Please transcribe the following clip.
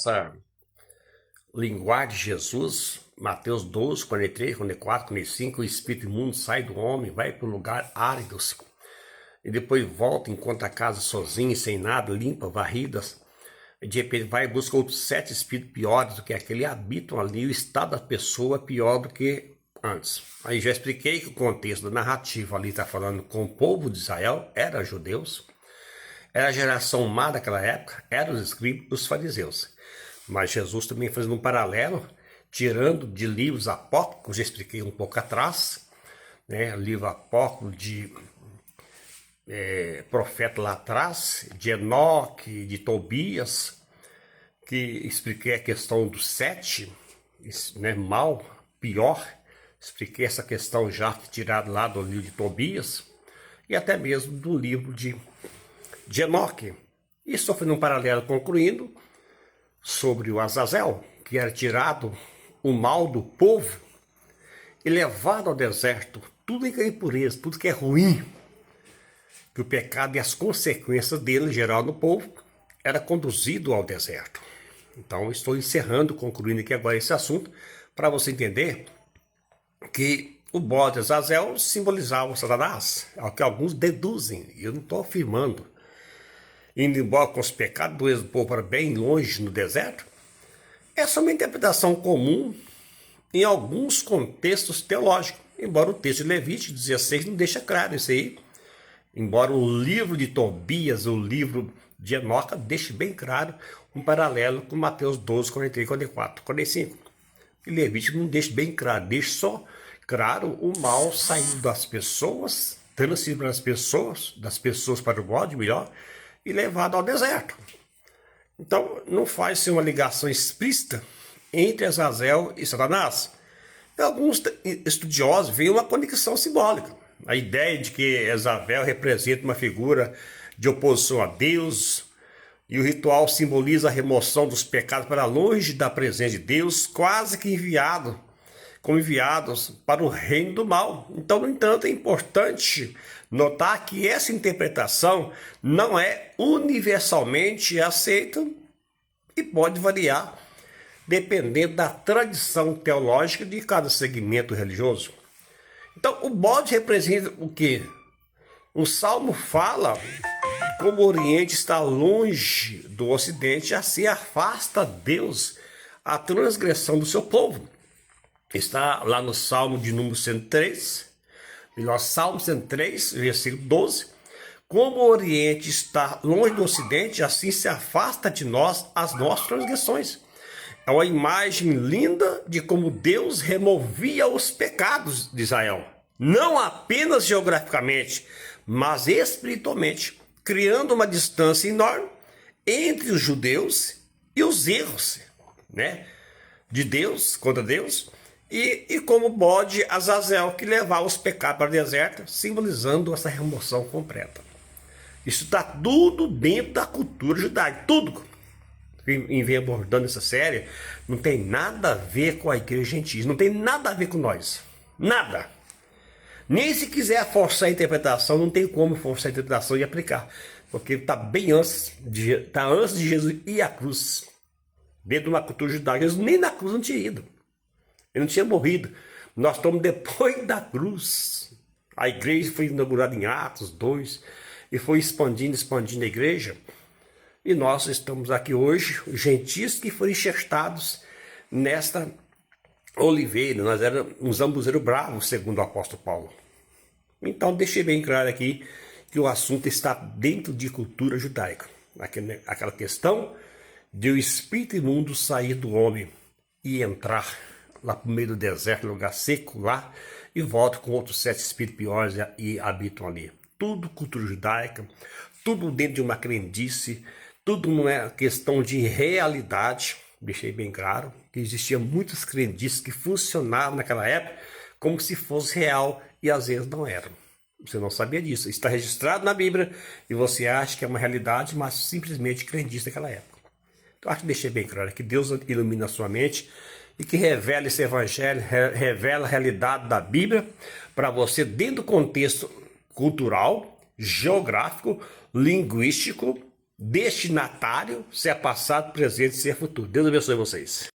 essa linguagem de Jesus, Mateus 12, 43, 44, 45, o espírito imundo sai do homem, vai para um lugar árido, e depois volta, encontra a casa sozinha, sem nada, limpa, varridas, e de repente vai e busca outros 7 espíritos piores do que aquele, e habitam ali, o estado da pessoa é pior do que antes. Aí já expliquei que o contexto da narrativa ali está falando com o povo de Israel, era judeus, era a geração má daquela época, eram os escribas, os fariseus. Mas Jesus também fazendo um paralelo, tirando de livros apócrifos, já expliquei um pouco atrás, né? Livro apócrifo de profeta lá atrás, de Enoque, de Tobias, que expliquei a questão do 7, né? Mal, pior, expliquei essa questão já tirada lá do livro de Tobias, e até mesmo do livro de Enoque. E estou fazendo um paralelo concluindo sobre o Azazel, que era tirado o mal do povo e levado ao deserto, tudo que é impureza, tudo que é ruim, que o pecado e as consequências dele, em geral, no povo, era conduzido ao deserto. Então, estou encerrando, concluindo aqui agora esse assunto, para você entender que o bode Azazel simbolizava o Satanás, é o que alguns deduzem, e eu não estou afirmando. Indo embora com os pecados do ex-povo para bem longe no deserto, essa é uma interpretação comum em alguns contextos teológicos, embora o texto de Levítico 16 não deixa claro isso aí, embora o livro de Tobias, o livro de Enoque, deixe bem claro um paralelo com Mateus 12, 43, 44, 45. E Levítico não deixa bem claro, deixa só claro o mal saindo das pessoas, transferido das pessoas para o bode, melhor, e levado ao deserto. Então, não faz-se uma ligação explícita entre Azazel e Satanás. E alguns estudiosos veem uma conexão simbólica. A ideia de que Azazel representa uma figura de oposição a Deus, e o ritual simboliza a remoção dos pecados para longe da presença de Deus, quase que como enviados para o reino do mal. Então, no entanto, é importante notar que essa interpretação não é universalmente aceita e pode variar dependendo da tradição teológica de cada segmento religioso. Então, o bode representa o quê? O Salmo fala como o Oriente está longe do Ocidente, assim afasta Deus a transgressão do seu povo. Está lá no Salmo de número 103, Salmo 103, versículo 12. Como o Oriente está longe do Ocidente, assim se afasta de nós as nossas transgressões. É uma imagem linda de como Deus removia os pecados de Israel. Não apenas geograficamente, mas espiritualmente, criando uma distância enorme entre os judeus e os erros, né, de Deus, contra Deus, e como bode Azazel, que levava os pecados para o deserto, simbolizando essa remoção completa. Isso está tudo dentro da cultura judaica, tudo. Quem vem abordando essa série não tem nada a ver com a igreja gentil, não tem nada a ver com nós, nada. Nem se quiser forçar a interpretação, não tem como forçar a interpretação e aplicar, porque está bem antes de Jesus ir à cruz, dentro de uma cultura judaica. Jesus nem na cruz não tinha ido. Ele não tinha morrido. Nós estamos depois da cruz. A igreja foi inaugurada em Atos 2 e foi expandindo a igreja. E nós estamos aqui hoje, os gentios que foram enxertados nesta oliveira. Nós éramos uns ambuzeiros bravos, segundo o apóstolo Paulo. Então, deixei bem claro aqui que o assunto está dentro de cultura judaica. Aquela questão de o espírito imundo sair do homem e entrar lá para o meio do deserto, lugar seco lá, e volta com outros 7 espíritos piores e habitam ali. Tudo cultura judaica, tudo dentro de uma crendice, tudo não é questão de realidade. Deixei bem claro que existiam muitas crendices que funcionavam naquela época como se fosse real e às vezes não eram. Você não sabia disso. Está registrado na Bíblia e você acha que é uma realidade, mas simplesmente crendice daquela época. Então, acho que deixei bem claro que Deus ilumina a sua mente e que revela esse evangelho, revela a realidade da Bíblia para você dentro do contexto cultural, geográfico, linguístico destinatário, se é passado, presente, se é futuro. Deus abençoe vocês.